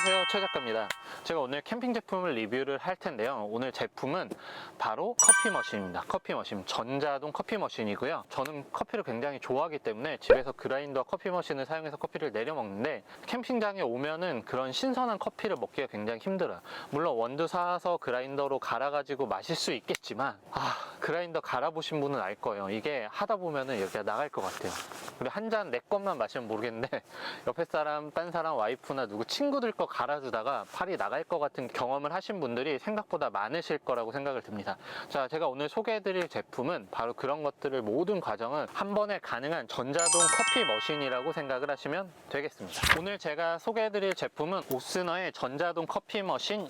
안녕하세요, 최 작가입니다. 제가 오늘 캠핑 제품을 리뷰를 할 텐데요. 오늘 제품은 바로 커피 머신입니다. 커피 머신, 전자동 커피 머신이고요. 저는 커피를 굉장히 좋아하기 때문에 집에서 그라인더 커피 머신을 사용해서 커피를 내려 먹는데, 캠핑장에 오면은 그런 신선한 커피를 먹기가 굉장히 힘들어요. 물론 원두 사서 그라인더로 갈아가지고 마실 수 있겠지만, 그라인더 갈아보신 분은 알 거예요. 이게 하다 보면은 이렇게 나갈 것 같아요. 그리고 한 잔 내 것만 마시면 모르겠는데 옆에 사람, 딴 사람, 와이프나 누구 친구들 거 갈아주다가 팔이 나갈 것 같은 경험을 하신 분들이 생각보다 많으실 거라고 생각을 듭니다. 자, 제가 오늘 소개해드릴 제품은 바로 그런 것들을, 모든 과정을 한 번에 가능한 전자동 커피 머신이라고 생각을 하시면 되겠습니다. 오늘 제가 소개해드릴 제품은 오스너의 전자동 커피 머신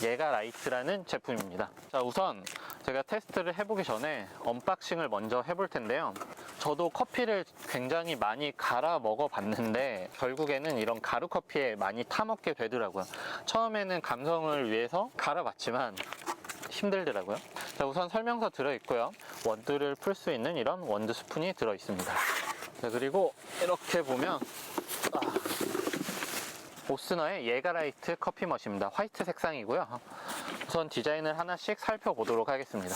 예가 라이트라는 제품입니다. 자, 우선 제가 테스트를 해보기 전에 언박싱을 먼저 해볼 텐데요. 저도 커피를 굉장히 많이 갈아 먹어봤는데 결국에는 이런 가루 커피에 많이 타먹게 되더라고요. 처음에는 감성을 위해서 갈아봤지만 힘들더라고요. 자, 우선 설명서 들어있고요. 원두를 풀 수 있는 이런 원두 스푼이 들어있습니다. 자, 그리고 이렇게 보면 오스너의 예가라이트 커피 머신입니다. 화이트 색상이고요. 우선 디자인을 하나씩 살펴보도록 하겠습니다.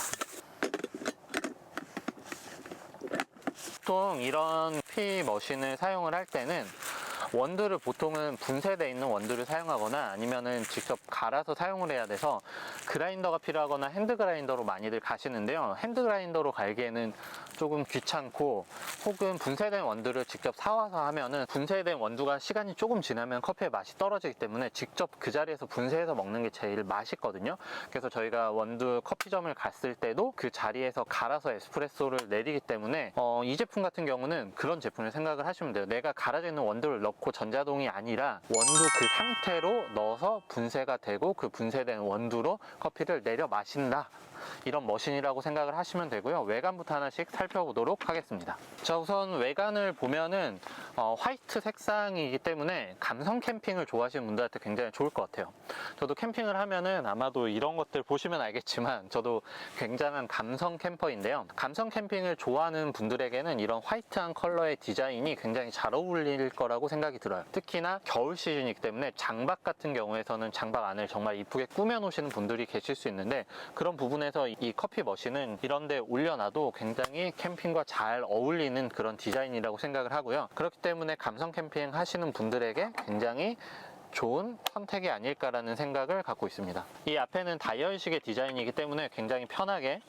보통 이런 커피 머신을 사용을 할 때는 원두를 보통은 분쇄되어 있는 원두를 사용하거나 아니면은 직접 갈아서 사용을 해야 돼서 그라인더가 필요하거나 핸드 그라인더로 많이들 가시는데요. 핸드 그라인더로 갈기에는 조금 귀찮고, 혹은 분쇄된 원두를 직접 사와서 하면은 분쇄된 원두가 시간이 조금 지나면 커피의 맛이 떨어지기 때문에 직접 그 자리에서 분쇄해서 먹는 게 제일 맛있거든요. 그래서 저희가 원두 커피점을 갔을 때도 그 자리에서 갈아서 에스프레소를 내리기 때문에 이 제품 같은 경우는 그런 제품을 생각을 하시면 돼요. 내가 갈아져 있는 원두를 넣고 전자동이 아니라 원두 그 상태로 넣어서 분쇄가 되고 그 분쇄된 원두로 커피를 내려 마신다, 이런 머신이라고 생각을 하시면 되고요. 외관부터 하나씩 살펴보도록 하겠습니다. 자, 우선 외관을 보면은 화이트 색상이기 때문에 감성 캠핑을 좋아하시는 분들한테 굉장히 좋을 것 같아요. 저도 캠핑을 하면은 아마도 이런 것들 보시면 알겠지만 저도 굉장한 감성 캠퍼인데요. 감성 캠핑을 좋아하는 분들에게는 이런 화이트한 컬러의 디자인이 굉장히 잘 어울릴 거라고 생각이 들어요. 특히나 겨울 시즌이기 때문에 장박 같은 경우에서는 장박 안을 정말 이쁘게 꾸며 놓으시는 분들이 계실 수 있는데, 그런 부분에서 이 커피 머신은 이런데 올려놔도 굉장히 캠핑과 잘 어울리는 그런 디자인이라고 생각을 하고요. 그렇기 때문에 감성 캠핑 하시는 분들에게 굉장히 좋은 선택이 아닐까라는 생각을 갖고 있습니다. 이 앞에는 다이얼식의 디자인이기 때문에 굉장히 편하게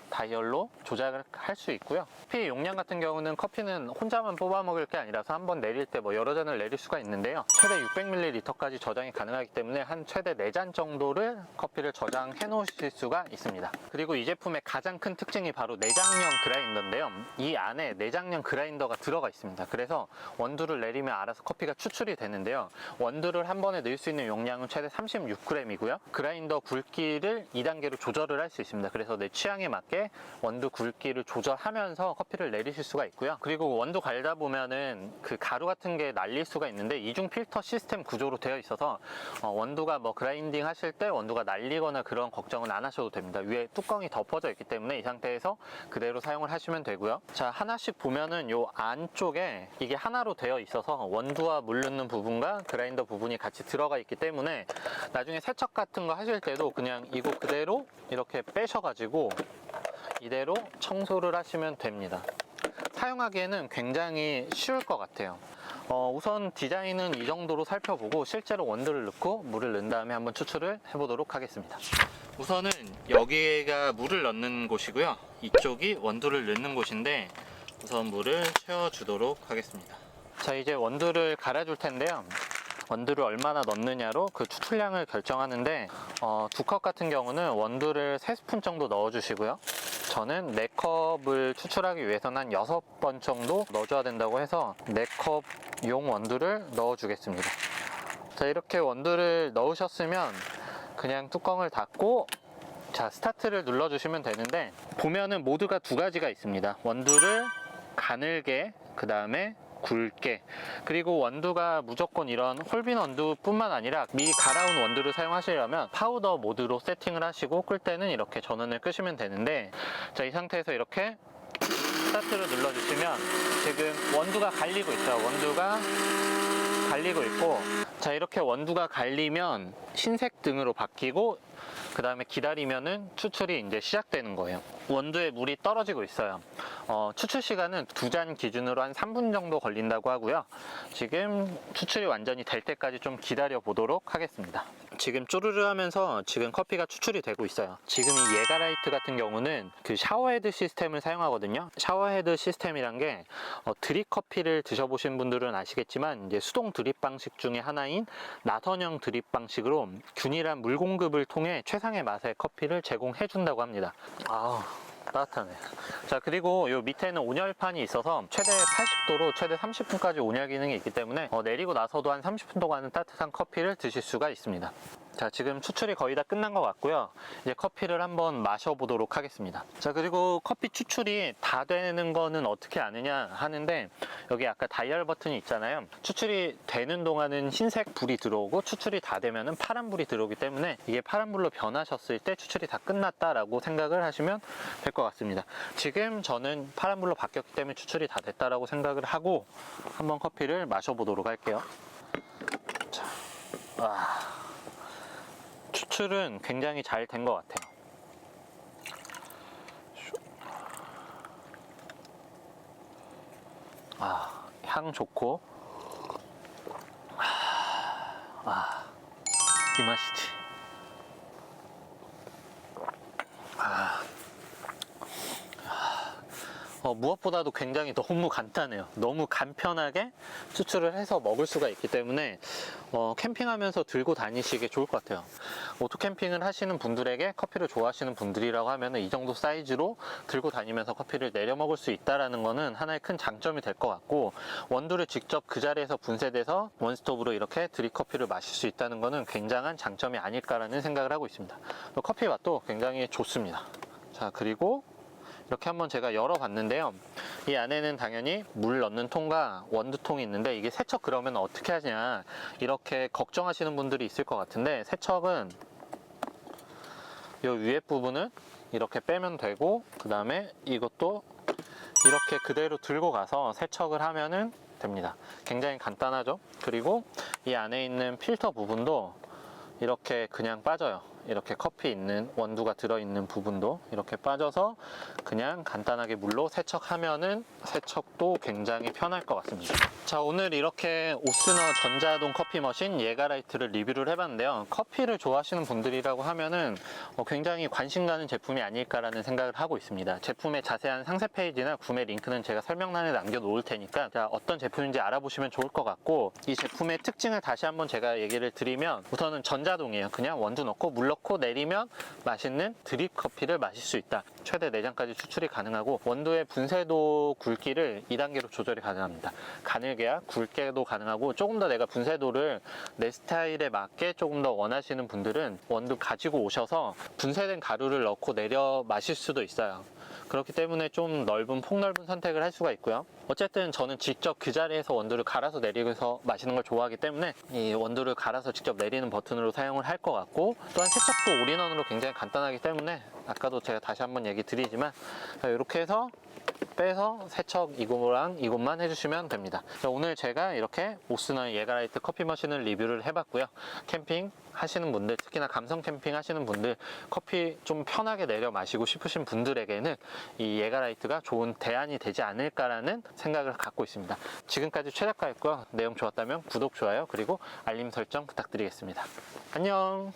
다이얼로 조작을 할 수 있고요. 커피 용량 같은 경우는 커피는 혼자만 뽑아 먹을 게 아니라서 한번 내릴 때 여러 잔을 내릴 수가 있는데요. 최대 600ml까지 저장이 가능하기 때문에 한 최대 4잔 정도를 커피를 저장해 놓으실 수가 있습니다. 그리고 이 제품의 가장 큰 특징이 바로 내장형 그라인더인데요. 이 안에 내장형 그라인더가 들어가 있습니다. 그래서 원두를 내리면 알아서 커피가 추출이 되는데요. 원두를 한 번에 넣을 수 있는 용량은 최대 36g이고요. 그라인더 굵기를 2단계로 조절을 할 수 있습니다. 그래서 내 취향에 맞게 원두 굵기를 조절하면서 커피를 내리실 수가 있고요. 그리고 원두 갈다 보면은 그 가루 같은 게 날릴 수가 있는데, 이중 필터 시스템 구조로 되어 있어서 원두가 그라인딩 하실 때 원두가 날리거나 그런 걱정은 안 하셔도 됩니다. 위에 뚜껑이 덮어져 있기 때문에 이 상태에서 그대로 사용을 하시면 되고요. 자, 하나씩 보면은 요 안쪽에 이게 하나로 되어 있어서 원두와 물 넣는 부분과 그라인더 부분이 같이 들어가 있기 때문에 나중에 세척 같은 거 하실 때도 그냥 이거 그대로 이렇게 빼셔가지고 이대로 청소를 하시면 됩니다. 사용하기에는 굉장히 쉬울 것 같아요. 우선 디자인은 이 정도로 살펴보고 실제로 원두를 넣고 물을 넣은 다음에 한번 추출을 해보도록 하겠습니다. 우선은 여기가 물을 넣는 곳이고요. 이쪽이 원두를 넣는 곳인데, 우선 물을 채워주도록 하겠습니다. 자, 이제 원두를 갈아줄 텐데요. 원두를 얼마나 넣느냐로 그 추출량을 결정하는데, 2컵 같은 경우는 원두를 3스푼 정도 넣어주시고요. 저는 4컵을 추출하기 위해서는 한 6번 정도 넣어줘야 된다고 해서 4컵 용 원두를 넣어주겠습니다. 자, 이렇게 원두를 넣으셨으면 그냥 뚜껑을 닫고, 자, 스타트를 눌러주시면 되는데, 보면은 모드가 2가지가 있습니다. 원두를 가늘게, 그 다음에 굵게, 그리고 원두가 무조건 이런 홀빈 원두 뿐만 아니라 미리 갈아온 원두를 사용하시려면 파우더 모드로 세팅을 하시고 끌 때는 이렇게 전원을 끄시면 되는데, 자, 이 상태에서 이렇게 스타트를 눌러주시면 지금 원두가 갈리고 있죠. 원두가 갈리고 있고, 자, 이렇게 원두가 갈리면 흰색 등으로 바뀌고, 그 다음에 기다리면은 추출이 이제 시작되는 거예요. 원두에 물이 떨어지고 있어요. 추출 시간은 2잔 기준으로 한 3분 정도 걸린다고 하고요. 지금 추출이 완전히 될 때까지 좀 기다려 보도록 하겠습니다. 지금 쪼르르 하면서 지금 커피가 추출이 되고 있어요. 지금 이 예가라이트 같은 경우는 그 샤워헤드 시스템을 사용하거든요. 샤워헤드 시스템이란 게 드립 커피를 드셔보신 분들은 아시겠지만, 이제 수동 드립 방식 중에 하나인 나선형 드립 방식으로 균일한 물 공급을 통해 최상의 맛의 커피를 제공해 준다고 합니다. 따뜻하네. 자, 그리고 요 밑에는 온열판이 있어서 최대 80도로 최대 30분까지 온열 기능이 있기 때문에 내리고 나서도 한 30분 동안은 따뜻한 커피를 드실 수가 있습니다. 자, 지금 추출이 거의 다 끝난 것 같고요. 이제 커피를 한번 마셔보도록 하겠습니다. 자, 그리고 커피 추출이 다 되는 거는 어떻게 아느냐 하는데, 여기 아까 다이얼 버튼이 있잖아요. 추출이 되는 동안은 흰색 불이 들어오고, 추출이 다 되면은 파란 불이 들어오기 때문에 이게 파란 불로 변하셨을 때 추출이 다 끝났다라고 생각을 하시면 될 것 같습니다. 지금 저는 파란 불로 바뀌었기 때문에 추출이 다 됐다라고 생각을 하고 한번 커피를 마셔보도록 할게요. 자, 추출은 굉장히 잘 된 것 같아요. 향 좋고, 이 맛이지. 무엇보다도 굉장히 너무 간단해요. 너무 간편하게 추출을 해서 먹을 수가 있기 때문에 캠핑하면서 들고 다니시기 좋을 것 같아요. 오토 캠핑을 하시는 분들에게, 커피를 좋아하시는 분들이라고 하면 이 정도 사이즈로 들고 다니면서 커피를 내려 먹을 수 있다는 거는 하나의 큰 장점이 될 것 같고, 원두를 직접 그 자리에서 분쇄돼서 원스톱으로 이렇게 드립 커피를 마실 수 있다는 거는 굉장한 장점이 아닐까라는 생각을 하고 있습니다. 커피 맛도 굉장히 좋습니다. 자, 그리고 이렇게 한번 제가 열어봤는데요. 이 안에는 당연히 물 넣는 통과 원두통이 있는데, 이게 세척 그러면 어떻게 하냐 이렇게 걱정하시는 분들이 있을 것 같은데, 세척은 이 위에 부분은 이렇게 빼면 되고, 그 다음에 이것도 이렇게 그대로 들고 가서 세척을 하면은 됩니다. 굉장히 간단하죠. 그리고 이 안에 있는 필터 부분도 이렇게 그냥 빠져요. 이렇게 커피 있는 원두가 들어있는 부분도 이렇게 빠져서 그냥 간단하게 물로 세척하면은 세척도 굉장히 편할 것 같습니다. 자, 오늘 이렇게 오스너 전자동 커피 머신 예가라이트를 리뷰를 해봤는데요. 커피를 좋아하시는 분들이라고 하면은 굉장히 관심 가는 제품이 아닐까라는 생각을 하고 있습니다. 제품의 자세한 상세 페이지나 구매 링크는 제가 설명란에 남겨놓을 테니까 어떤 제품인지 알아보시면 좋을 것 같고, 이 제품의 특징을 다시 한번 제가 얘기를 드리면, 우선은 전자동이에요. 그냥 원두 넣고 물 넣고 내리면 맛있는 드립 커피를 마실 수 있다. 최대 4잔까지 추출이 가능하고, 원두의 분쇄도 굵기를 2단계로 조절이 가능합니다. 가늘게야 굵게도 가능하고, 조금 더 내가 분쇄도를 내 스타일에 맞게 조금 더 원하시는 분들은 원두 가지고 오셔서 분쇄된 가루를 넣고 내려 마실 수도 있어요. 그렇기 때문에 좀 폭넓은 선택을 할 수가 있고요. 어쨌든 저는 직접 그 자리에서 원두를 갈아서 내리면서 마시는 걸 좋아하기 때문에 이 원두를 갈아서 직접 내리는 버튼으로 사용을 할 것 같고, 또한 세척도 올인원으로 굉장히 간단하기 때문에, 아까도 제가 다시 한번 얘기 드리지만, 이렇게 해서 빼서 세척 이거랑 이것만 해주시면 됩니다. 오늘 제가 이렇게 오스너 예가라이트 커피 머신을 리뷰를 해봤고요. 캠핑 하시는 분들, 특히나 감성 캠핑 하시는 분들, 커피 좀 편하게 내려 마시고 싶으신 분들에게는 이 예가라이트가 좋은 대안이 되지 않을까라는 생각을 갖고 있습니다. 지금까지 최작가였고요. 내용 좋았다면 구독, 좋아요, 그리고 알림 설정 부탁드리겠습니다. 안녕.